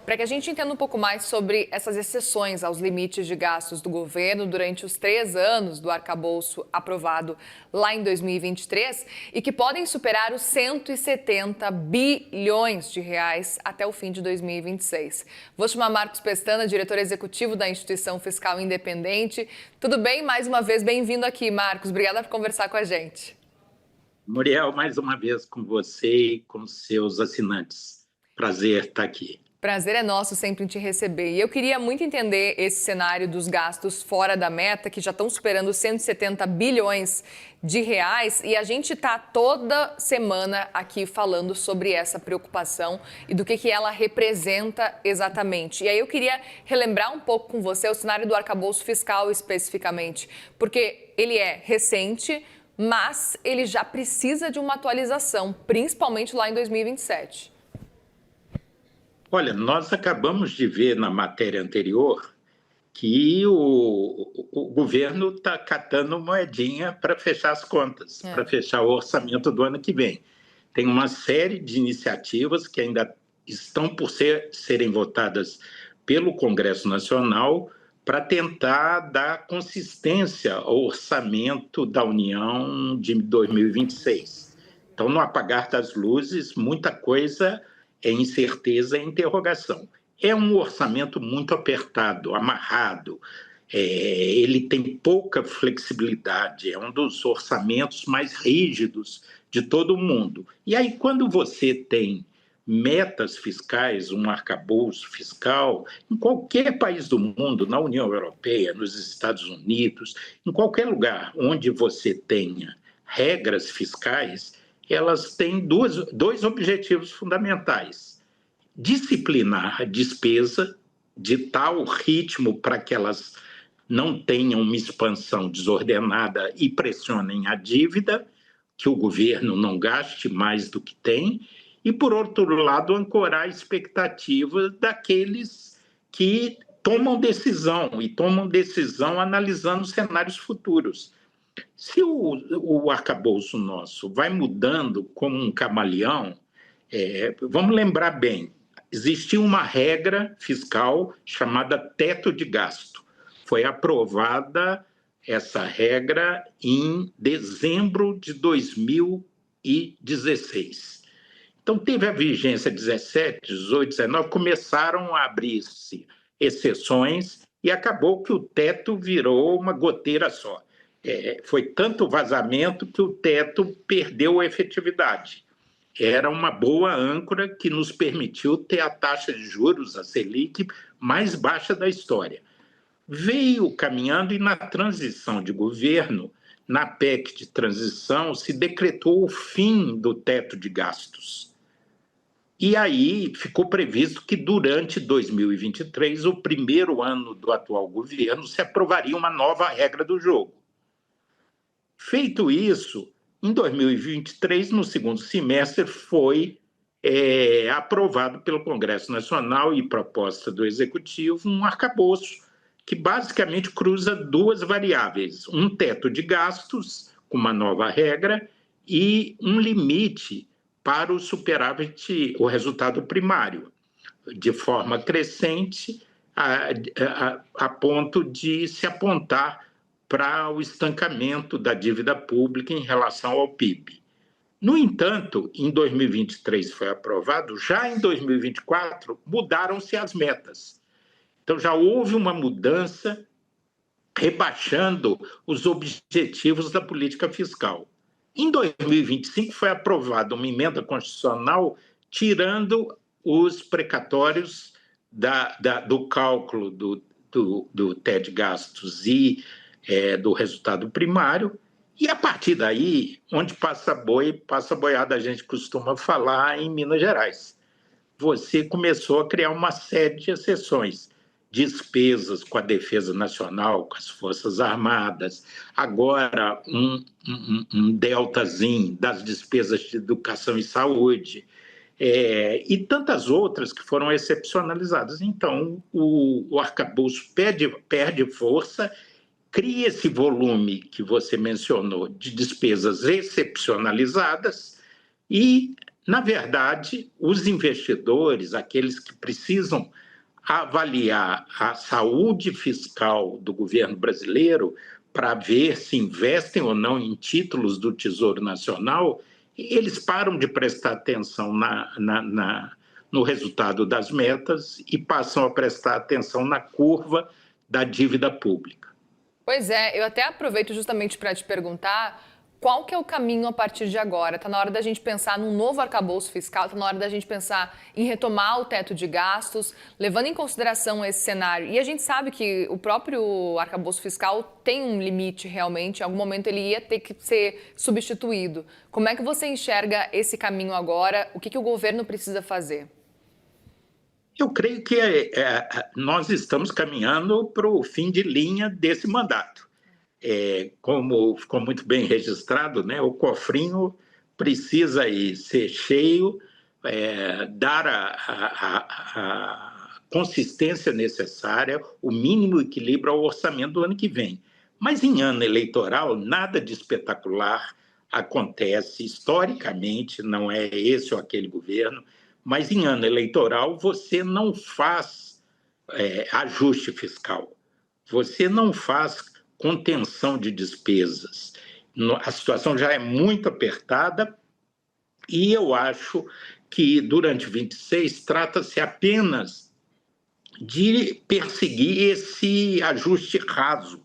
Para que a gente entenda um pouco mais sobre essas exceções aos limites de gastos do governo durante os 3 anos do arcabouço aprovado lá em 2023 e que podem superar os 170 bilhões de reais até o fim de 2026. Vou chamar Marcos Pestana, diretor executivo da Instituição Fiscal Independente. Tudo bem? Mais uma vez, bem-vindo aqui, Marcos. Obrigada por conversar com a gente. Muriel, mais uma vez com você e com seus assinantes. Prazer estar aqui. Prazer é nosso sempre em te receber. E eu queria muito entender esse cenário dos gastos fora da meta, que já estão superando 170 bilhões de reais. E a gente está toda semana aqui falando sobre essa preocupação e do que ela representa exatamente. E aí eu queria relembrar um pouco com você o cenário do arcabouço fiscal especificamente, porque ele é recente, mas ele já precisa de uma atualização, principalmente lá em 2027. Olha, nós acabamos de ver na matéria anterior que o governo está catando moedinha para fechar as contas, para fechar o orçamento do ano que vem. Tem uma série de iniciativas que ainda estão por serem votadas pelo Congresso Nacional para tentar dar consistência ao orçamento da União de 2026. Então, no apagar das luzes, muita coisa é incerteza e interrogação. É um orçamento muito apertado, amarrado, ele tem pouca flexibilidade, é um dos orçamentos mais rígidos de todo o mundo. E aí, quando você tem metas fiscais, um arcabouço fiscal, em qualquer país do mundo, na União Europeia, nos Estados Unidos, em qualquer lugar onde você tenha regras fiscais, elas têm dois objetivos fundamentais: disciplinar a despesa de tal ritmo para que elas não tenham uma expansão desordenada e pressionem a dívida, que o governo não gaste mais do que tem, e, por outro lado, ancorar a expectativa daqueles que tomam decisão, e tomam decisão analisando cenários futuros. Se o arcabouço nosso vai mudando como um camaleão, vamos lembrar bem, existia uma regra fiscal chamada teto de gasto. Foi aprovada essa regra em dezembro de 2016. Então, teve a vigência 17, 18, 19, começaram a abrir-se exceções e acabou que o teto virou uma goteira só. Foi tanto vazamento que o teto perdeu a efetividade. Era uma boa âncora que nos permitiu ter a taxa de juros, a Selic, mais baixa da história. Veio caminhando e na transição de governo, na PEC de transição, se decretou o fim do teto de gastos. E aí ficou previsto que durante 2023, o primeiro ano do atual governo, se aprovaria uma nova regra do jogo. Feito isso, em 2023, no segundo semestre, foi aprovado pelo Congresso Nacional e proposta do Executivo um arcabouço que basicamente cruza duas variáveis: um teto de gastos, com uma nova regra, e um limite para o superávit, o resultado primário, de forma crescente, a ponto de se apontar para o estancamento da dívida pública em relação ao PIB. No entanto, em 2023 foi aprovado, já em 2024 mudaram-se as metas. Então já houve uma mudança rebaixando os objetivos da política fiscal. Em 2025 foi aprovada uma emenda constitucional tirando os precatórios do cálculo do teto de gastos e do resultado primário, e a partir daí, onde passa boi, passa boiada, a gente costuma falar em Minas Gerais. Você começou a criar uma série de exceções, despesas com a Defesa Nacional, com as Forças Armadas, agora um deltazinho das despesas de educação e saúde, e tantas outras que foram excepcionalizadas. Então, o arcabouço perde força, cria esse volume que você mencionou de despesas excepcionalizadas e na verdade, os investidores, aqueles que precisam avaliar a saúde fiscal do governo brasileiro para ver se investem ou não em títulos do Tesouro Nacional, eles param de prestar atenção no resultado das metas e passam a prestar atenção na curva da dívida pública. Pois é, eu até aproveito justamente para te perguntar qual que é o caminho a partir de agora. Está na hora da gente pensar num novo arcabouço fiscal, está na hora da gente pensar em retomar o teto de gastos, levando em consideração esse cenário. E a gente sabe que o próprio arcabouço fiscal tem um limite realmente, em algum momento ele ia ter que ser substituído. Como é que você enxerga esse caminho agora? O que o governo precisa fazer? Eu creio que nós estamos caminhando para o fim de linha desse mandato. Como ficou muito bem registrado, né, o cofrinho precisa aí ser cheio, dar a consistência necessária, o mínimo equilíbrio ao orçamento do ano que vem. Mas em ano eleitoral, nada de espetacular acontece historicamente, não é esse ou aquele governo, mas em ano eleitoral você não faz ajuste fiscal, você não faz contenção de despesas. A situação já é muito apertada e eu acho que durante 26 trata-se apenas de perseguir esse ajuste raso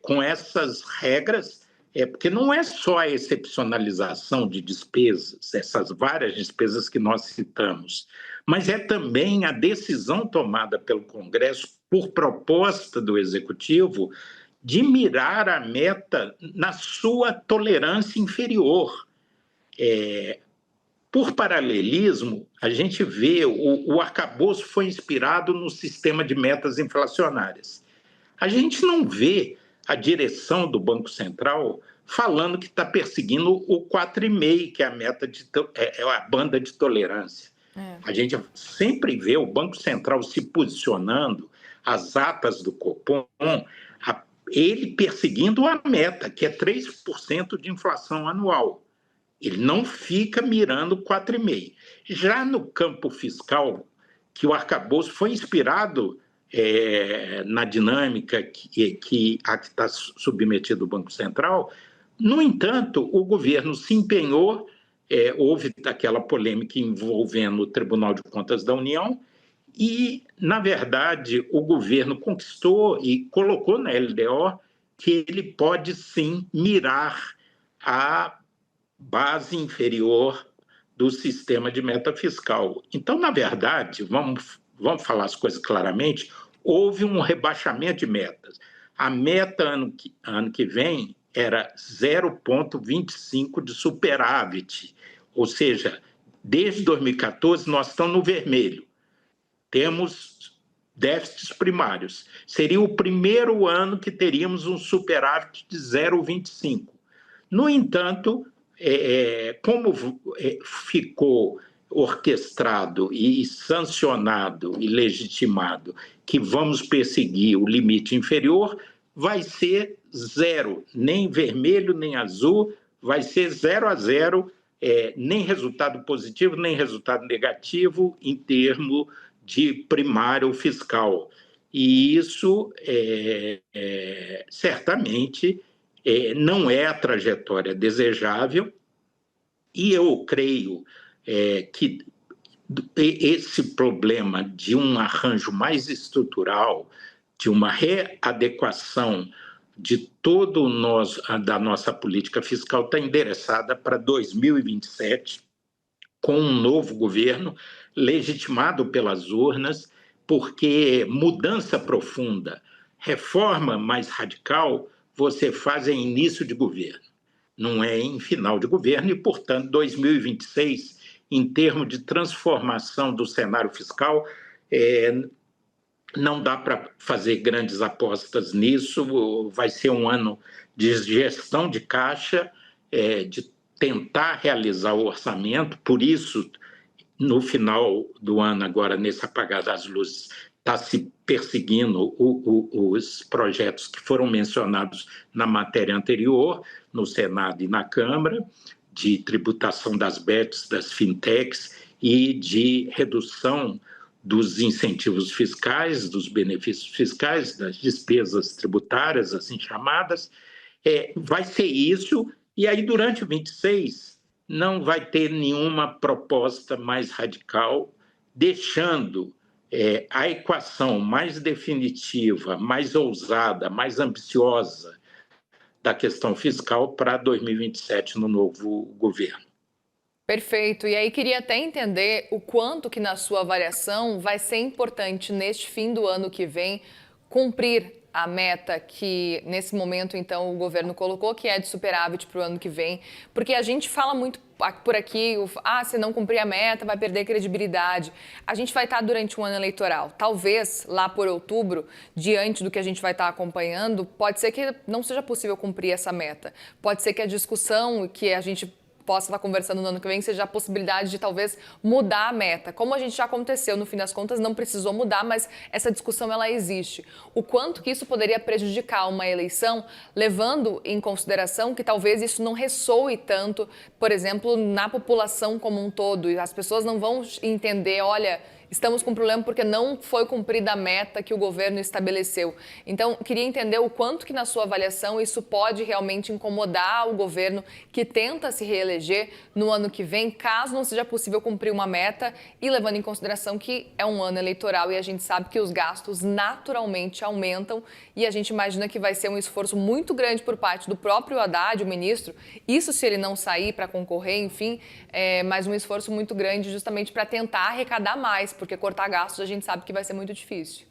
com essas regras, porque não é só a excepcionalização de despesas, essas várias despesas que nós citamos, mas é também a decisão tomada pelo Congresso por proposta do Executivo de mirar a meta na sua tolerância inferior. Por paralelismo, a gente vê o arcabouço foi inspirado no sistema de metas inflacionárias. A gente não vê a direção do Banco Central falando que está perseguindo o 4,5, que é a meta a banda de tolerância. A gente sempre vê o Banco Central se posicionando, as atas do Copom, ele perseguindo a meta, que é 3% de inflação anual. Ele não fica mirando 4,5. Já no campo fiscal, que o arcabouço foi inspirado na dinâmica que está submetido o Banco Central. No entanto, o governo se empenhou, houve aquela polêmica envolvendo o Tribunal de Contas da União e, na verdade, o governo conquistou e colocou na LDO que ele pode, sim, mirar a base inferior do sistema de meta fiscal. Então, na verdade, vamos falar as coisas claramente, houve um rebaixamento de metas. A meta ano que vem era 0,25 de superávit, ou seja, desde 2014 nós estamos no vermelho. Temos déficits primários. Seria o primeiro ano que teríamos um superávit de 0,25. No entanto, como ficou orquestrado e sancionado e legitimado que vamos perseguir o limite inferior, vai ser zero, nem vermelho, nem azul, vai ser 0 a 0, nem resultado positivo, nem resultado negativo em termos de primário fiscal. E isso, certamente, não é a trajetória desejável, e eu creio que esse problema de um arranjo mais estrutural, de uma readequação de da nossa política fiscal está endereçada para 2027, com um novo governo legitimado pelas urnas, porque mudança profunda, reforma mais radical, você faz em início de governo, não é em final de governo, e, portanto, 2026, em termos de transformação do cenário fiscal, não dá para fazer grandes apostas nisso, vai ser um ano de gestão de caixa, de tentar realizar o orçamento, por isso, no final do ano, agora, nesse apagar das luzes, está se perseguindo os projetos que foram mencionados na matéria anterior, no Senado e na Câmara, de tributação das bets, das fintechs e de redução dos incentivos fiscais, dos benefícios fiscais, das despesas tributárias, assim chamadas. Vai ser isso, e aí durante o 26 não vai ter nenhuma proposta mais radical, deixando a equação mais definitiva, mais ousada, mais ambiciosa da questão fiscal para 2027 no novo governo. Perfeito. E aí queria até entender o quanto que na sua avaliação vai ser importante neste fim do ano que vem cumprir a meta que nesse momento então o governo colocou, que é de superávit para o ano que vem, porque a gente fala muito por aqui, se não cumprir a meta vai perder credibilidade. A gente vai estar durante um ano eleitoral, talvez lá por outubro, diante do que a gente vai estar acompanhando, pode ser que não seja possível cumprir essa meta, pode ser que a discussão que a gente possa estar conversando no ano que vem, seja a possibilidade de talvez mudar a meta. Como a gente já aconteceu, no fim das contas, não precisou mudar, mas essa discussão ela existe. O quanto que isso poderia prejudicar uma eleição, levando em consideração que talvez isso não ressoe tanto, por exemplo, na população como um todo. E as pessoas não vão entender, olha, estamos com um problema porque não foi cumprida a meta que o governo estabeleceu. Então, queria entender o quanto que, na sua avaliação, isso pode realmente incomodar o governo que tenta se reeleger no ano que vem, caso não seja possível cumprir uma meta e levando em consideração que é um ano eleitoral e a gente sabe que os gastos naturalmente aumentam e a gente imagina que vai ser um esforço muito grande por parte do próprio Haddad, o ministro, isso se ele não sair para concorrer, enfim, mas um esforço muito grande justamente para tentar arrecadar mais, porque cortar gastos a gente sabe que vai ser muito difícil.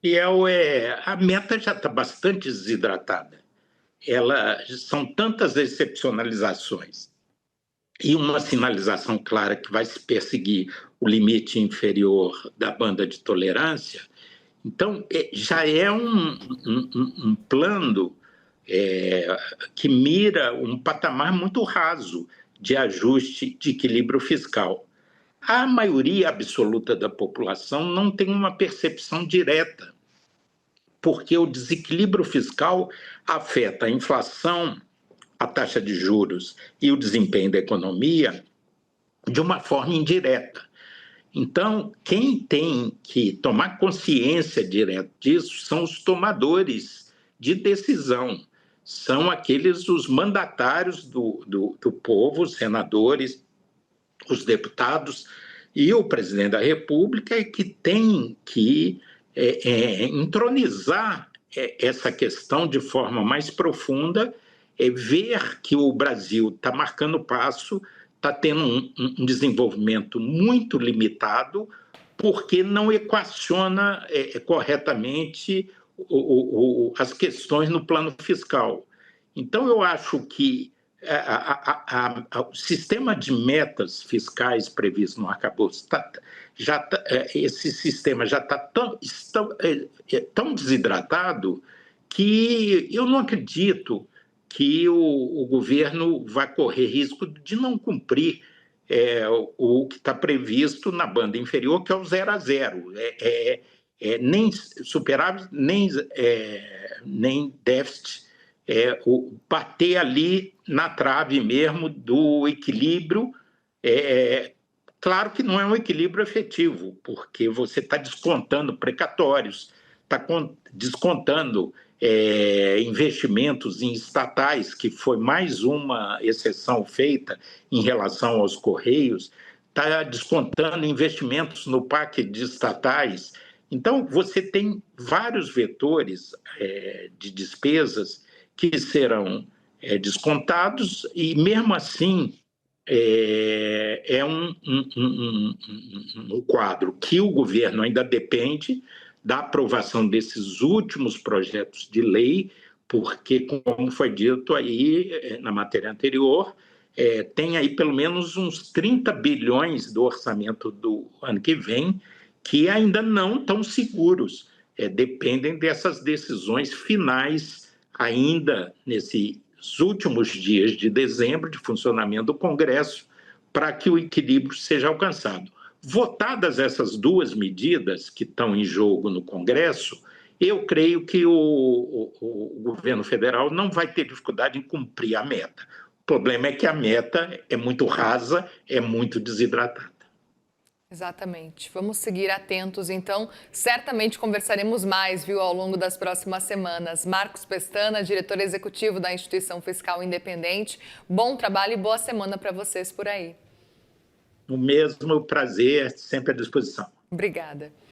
E a meta já está bastante desidratada. São tantas excepcionalizações e uma sinalização clara que vai se perseguir o limite inferior da banda de tolerância. Então, já é um plano que mira um patamar muito raso de ajuste de equilíbrio fiscal. A maioria absoluta da população não tem uma percepção direta, porque o desequilíbrio fiscal afeta a inflação, a taxa de juros e o desempenho da economia de uma forma indireta. Então, quem tem que tomar consciência direta disso são os tomadores de decisão, são os mandatários do povo, os senadores, os deputados e o presidente da República, que tem que entronizar essa questão de forma mais profunda, ver que o Brasil está marcando passo, está tendo um desenvolvimento muito limitado, porque não equaciona corretamente as questões no plano fiscal. Então, eu acho que o sistema de metas fiscais previsto no arcabouço, esse sistema já está tão desidratado que eu não acredito que o governo vai correr risco de não cumprir o que está previsto na banda inferior, que é o 0 a 0. Nem superávit, nem déficit, bater ali na trave mesmo do equilíbrio. Claro que não é um equilíbrio efetivo, porque você está descontando precatórios, está descontando investimentos em estatais, que foi mais uma exceção feita em relação aos Correios, está descontando investimentos no PAC de estatais. Então, você tem vários vetores de despesas que serão descontados e, mesmo assim, um quadro que o governo ainda depende da aprovação desses últimos projetos de lei, porque, como foi dito aí na matéria anterior, tem aí pelo menos uns 30 bilhões do orçamento do ano que vem que ainda não estão seguros, dependem dessas decisões finais ainda nesses últimos dias de dezembro de funcionamento do Congresso para que o equilíbrio seja alcançado. Votadas essas duas medidas que estão em jogo no Congresso, Eu creio que o governo federal não vai ter dificuldade em cumprir a meta. O problema é que a meta é muito rasa, é muito desidratada. Exatamente. Vamos seguir atentos, então. Certamente conversaremos mais, viu, ao longo das próximas semanas. Marcos Pestana, diretor executivo da Instituição Fiscal Independente. Bom trabalho e boa semana para vocês por aí. O mesmo prazer, sempre à disposição. Obrigada.